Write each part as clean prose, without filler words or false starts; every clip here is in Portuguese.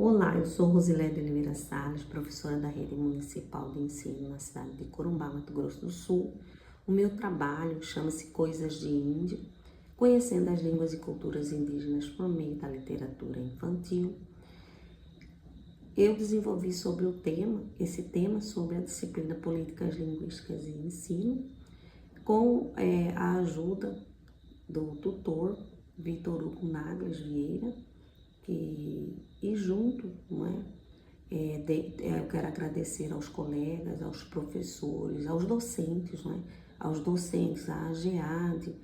Olá, eu sou Rosilé de Oliveira Salles, professora da Rede Municipal de Ensino na cidade de Corumbá, Mato Grosso do Sul. O meu trabalho chama-se Coisas de Índio, conhecendo as línguas e culturas indígenas por meio da literatura infantil. Eu desenvolvi sobre esse tema sobre a disciplina Políticas Linguísticas e Ensino, com a ajuda do tutor Vitor Hugo Nagles Vieira, e junto, eu quero agradecer aos colegas, aos professores, aos docentes, a AGEAD,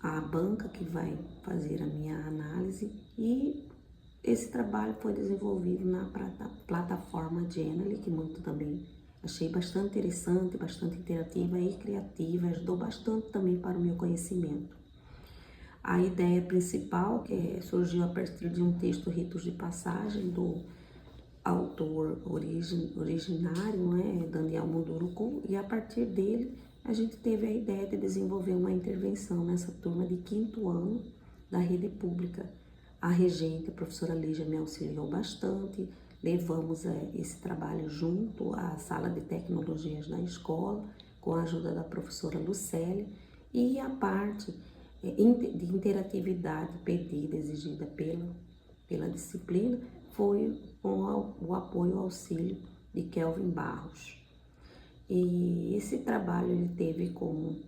a banca que vai fazer a minha análise, e esse trabalho foi desenvolvido na plataforma Genially, que muito também achei bastante interessante, bastante interativa e criativa, ajudou bastante também para o meu conhecimento. A ideia principal, que surgiu a partir de um texto Ritos de Passagem, do autor originário, Daniel Munduruku, e a partir dele a gente teve a ideia de desenvolver uma intervenção nessa turma de 5º ano da rede pública. A regente, a professora Lígia, me auxiliou bastante, levamos esse trabalho junto à sala de tecnologias da escola, com a ajuda da professora Lucélia, e a parte de interatividade pedida, exigida pela disciplina, foi com o apoio e auxílio de Kelvin Barros. E esse trabalho ele teve como...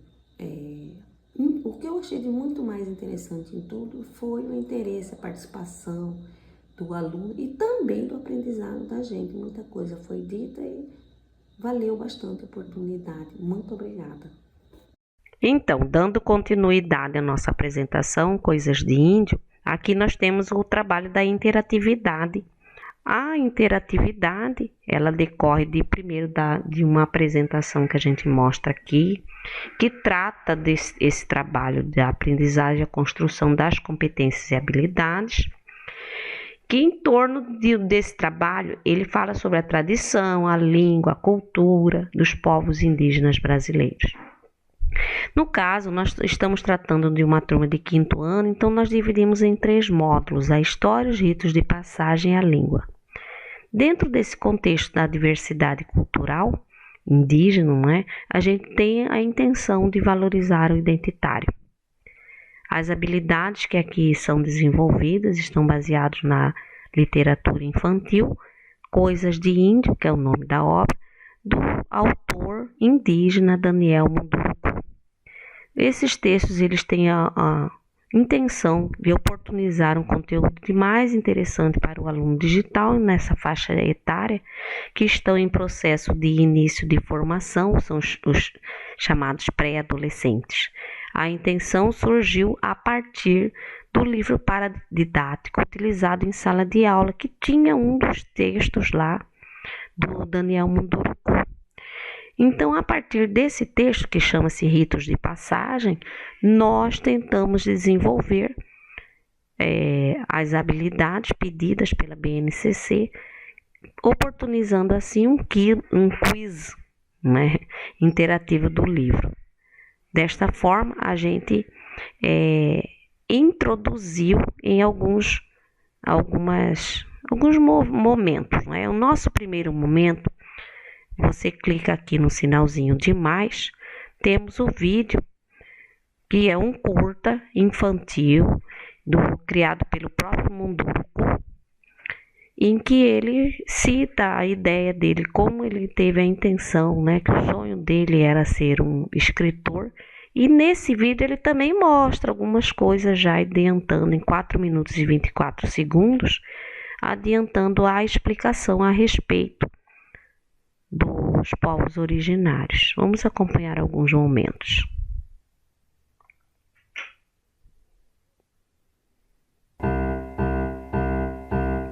o que eu achei de muito mais interessante em tudo foi o interesse, a participação do aluno e também do aprendizado da gente. Muita coisa foi dita e valeu bastante a oportunidade. Muito obrigada. Então, dando continuidade à nossa apresentação, Coisas de Índio, aqui nós temos o trabalho da interatividade. A interatividade, ela decorre de uma apresentação que a gente mostra aqui, que trata desse trabalho da aprendizagem e a construção das competências e habilidades, que em torno desse trabalho, ele fala sobre a tradição, a língua, a cultura dos povos indígenas brasileiros. No caso, nós estamos tratando de uma turma de 5º ano, então nós dividimos em 3 módulos: a história, os ritos de passagem e a língua. Dentro desse contexto da diversidade cultural indígena, a gente tem a intenção de valorizar o identitário. As habilidades que aqui são desenvolvidas estão baseadas na literatura infantil, Coisas de Índio, que é o nome da obra, do autor indígena Daniel Munduruku. Esses textos eles têm a intenção de oportunizar um conteúdo de mais interessante para o aluno digital nessa faixa etária, que estão em processo de início de formação, são os chamados pré-adolescentes. A intenção surgiu a partir do livro paradidático utilizado em sala de aula, que tinha um dos textos lá do Daniel Munduruku. Então, a partir desse texto, que chama-se Ritos de Passagem, nós tentamos desenvolver as habilidades pedidas pela BNCC, oportunizando assim um quiz interativo do livro. Desta forma, a gente introduziu em alguns momentos. O nosso primeiro momento, você clica aqui no sinalzinho de mais, temos o vídeo, que é um curta infantil, criado pelo próprio Munduruku, em que ele cita a ideia dele, como ele teve a intenção, que o sonho dele era ser um escritor. E nesse vídeo ele também mostra algumas coisas já adiantando em 4 minutos e 24 segundos, adiantando a explicação a respeito dos povos originários. Vamos acompanhar alguns momentos.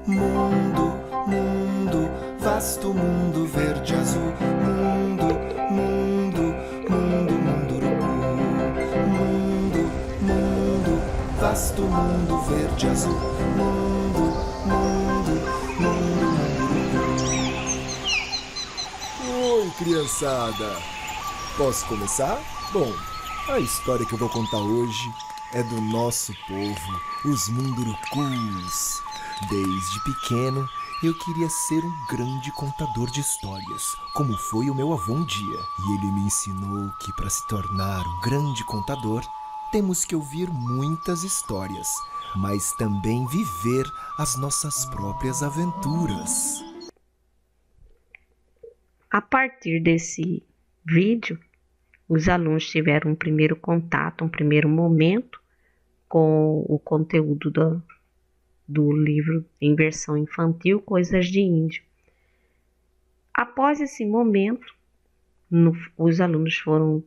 Mundo, mundo, vasto mundo verde azul. Mundo, mundo, mundo, munduruku. Mundo, mundo, vasto mundo verde azul. Mundo, mundo, mundo, munduruku. Oi, criançada! Posso começar? Bom, a história que eu vou contar hoje é do nosso povo, os Mundurucus. Desde pequeno, eu queria ser um grande contador de histórias, como foi o meu avô um dia. E ele me ensinou que para se tornar um grande contador, temos que ouvir muitas histórias, mas também viver as nossas próprias aventuras. A partir desse vídeo, os alunos tiveram um primeiro contato, um primeiro momento com o conteúdo do livro em versão infantil, Coisas de Índio. Após esse momento, os alunos foram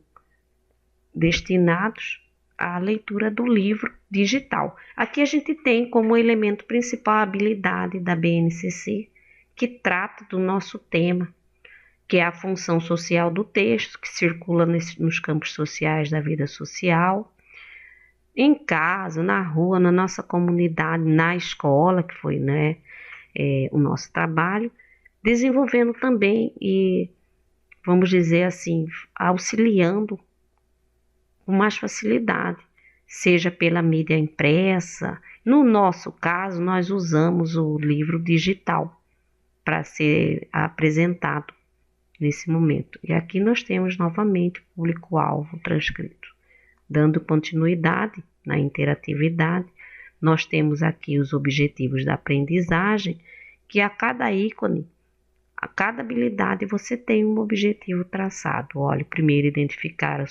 destinados à leitura do livro digital. Aqui a gente tem como elemento principal a habilidade da BNCC, que trata do nosso tema, que é a função social do texto, que circula nos campos sociais da vida social, em casa, na rua, na nossa comunidade, na escola, que foi o nosso trabalho, desenvolvendo também e, vamos dizer assim, auxiliando com mais facilidade, seja pela mídia impressa. No nosso caso, nós usamos o livro digital para ser apresentado nesse momento. E aqui nós temos novamente o público-alvo transcrito. Dando continuidade na interatividade, nós temos aqui os objetivos da aprendizagem, que a cada ícone, a cada habilidade você tem um objetivo traçado. Olha, primeiro identificar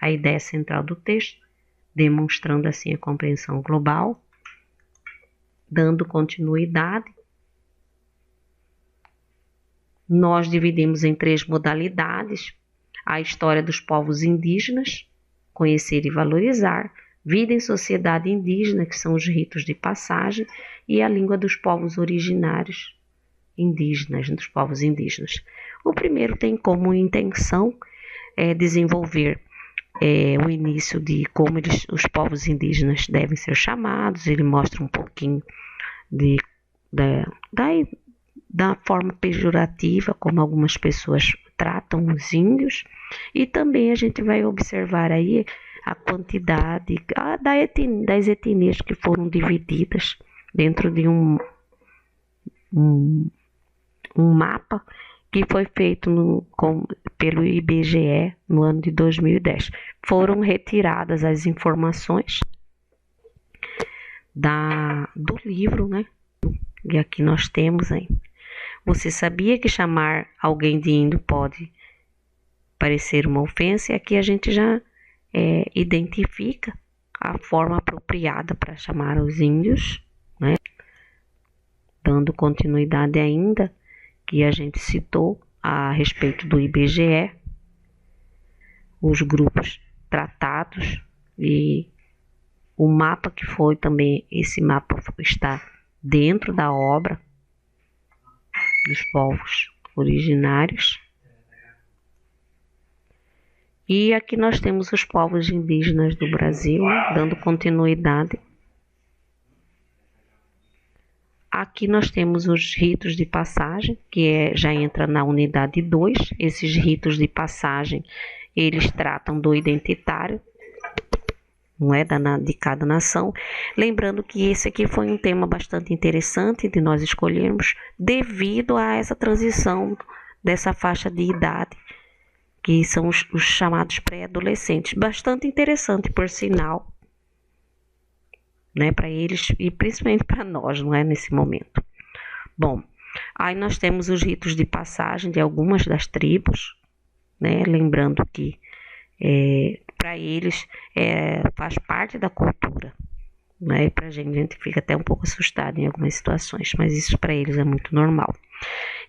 a ideia central do texto, demonstrando assim a compreensão global, dando continuidade. Nós dividimos em 3 modalidades: a história dos povos indígenas, conhecer e valorizar, vida em sociedade indígena, que são os ritos de passagem, e a língua dos povos originários indígenas, dos povos indígenas. O primeiro tem como intenção desenvolver o início de como os povos indígenas devem ser chamados. Ele mostra um pouquinho da forma pejorativa como algumas pessoas tratam os índios, e também a gente vai observar aí a quantidade das etnias que foram divididas dentro de um mapa que foi feito pelo IBGE no ano de 2010. Foram retiradas as informações do livro, né? E aqui nós temos aí. Você sabia que chamar alguém de índio pode parecer uma ofensa? E aqui a gente já identifica a forma apropriada para chamar os índios, né? Dando continuidade ainda, que a gente citou a respeito do IBGE, os grupos tratados e o mapa que foi também, esse mapa está dentro da obra dos povos originários. E aqui nós temos os povos indígenas do Brasil, dando continuidade. Aqui nós temos os ritos de passagem, que já entra na unidade 2. Esses ritos de passagem, eles tratam do identitário, não é, de cada nação. Lembrando que esse aqui foi um tema bastante interessante de nós escolhermos, devido a essa transição dessa faixa de idade, que são os chamados pré-adolescentes. Bastante interessante, por sinal, né, para eles e principalmente para nós, não é, nesse momento. Bom, aí nós temos os ritos de passagem de algumas das tribos, né, lembrando que para eles faz parte da cultura, né, e para a gente fica até um pouco assustado em algumas situações, mas isso para eles é muito normal.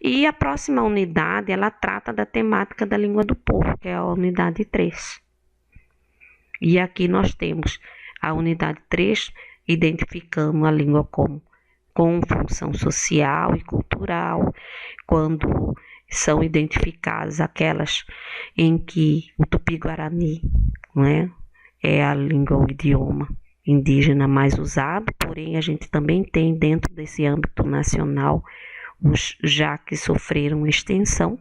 E a próxima unidade, ela trata da temática da língua do povo, que é a unidade 3. E aqui nós temos a unidade 3, identificando a língua com função social e cultural, quando são identificadas aquelas em que o Tupi-Guarani, né, é a língua, o idioma indígena mais usado, porém a gente também tem dentro desse âmbito nacional os já que sofreram extinção.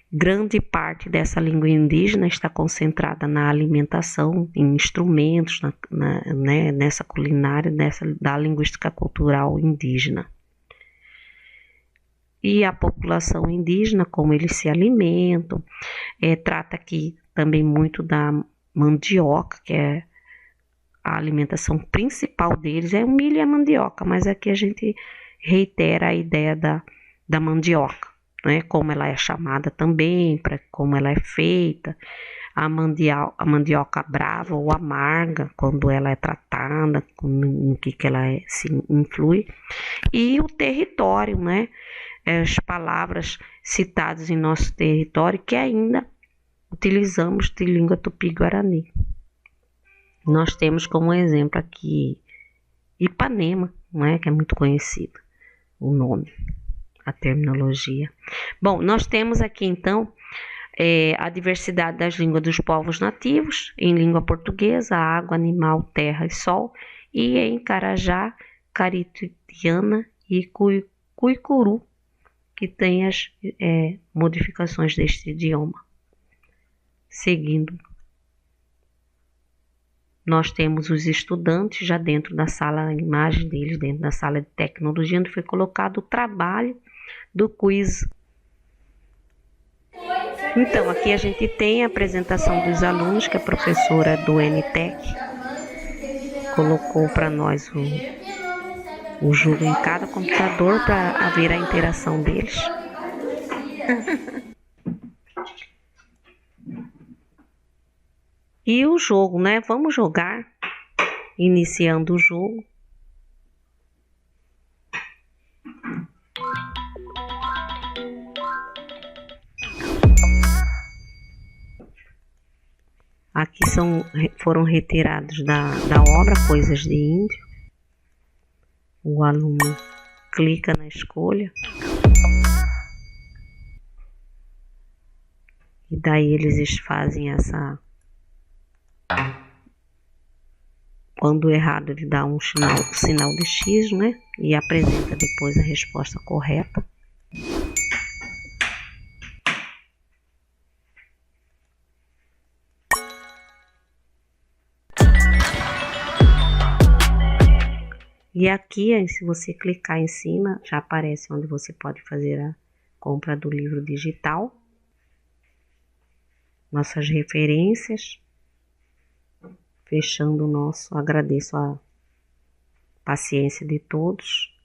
Grande parte dessa língua indígena está concentrada na alimentação, em instrumentos, né, nessa culinária, da linguística cultural indígena. E a população indígena, como eles se alimentam, trata aqui também muito da mandioca, que é a alimentação principal deles, é o milho e a mandioca, mas aqui a gente reitera a ideia da mandioca. Né, como ela é chamada também, como ela é feita, a mandioca brava ou amarga, quando ela é tratada, no que ela se influi, e o território, né, as palavras citadas em nosso território que ainda utilizamos de língua tupi-guarani. Nós temos como exemplo aqui Ipanema, né, que é muito conhecido o nome, a terminologia. Bom, nós temos aqui então a diversidade das línguas dos povos nativos, em língua portuguesa, água, animal, terra e sol, e em Carajá, Caritiana e Cuicuru, que tem as modificações deste idioma. Seguindo, nós temos os estudantes já dentro da sala, a imagem deles dentro da sala de tecnologia, onde foi colocado o trabalho do quiz. Então, aqui a gente tem a apresentação dos alunos, que a professora do NTEC colocou para nós o jogo em cada computador para haver a interação deles. E o jogo, né? Vamos jogar, iniciando o jogo. Aqui foram retirados da obra Coisas de Índio. O aluno clica na escolha. E daí eles fazem essa... Quando errado, ele dá um sinal de X, né? E apresenta depois a resposta correta. E aqui, se você clicar em cima, já aparece onde você pode fazer a compra do livro digital. Nossas referências. Fechando o nosso, agradeço a paciência de todos.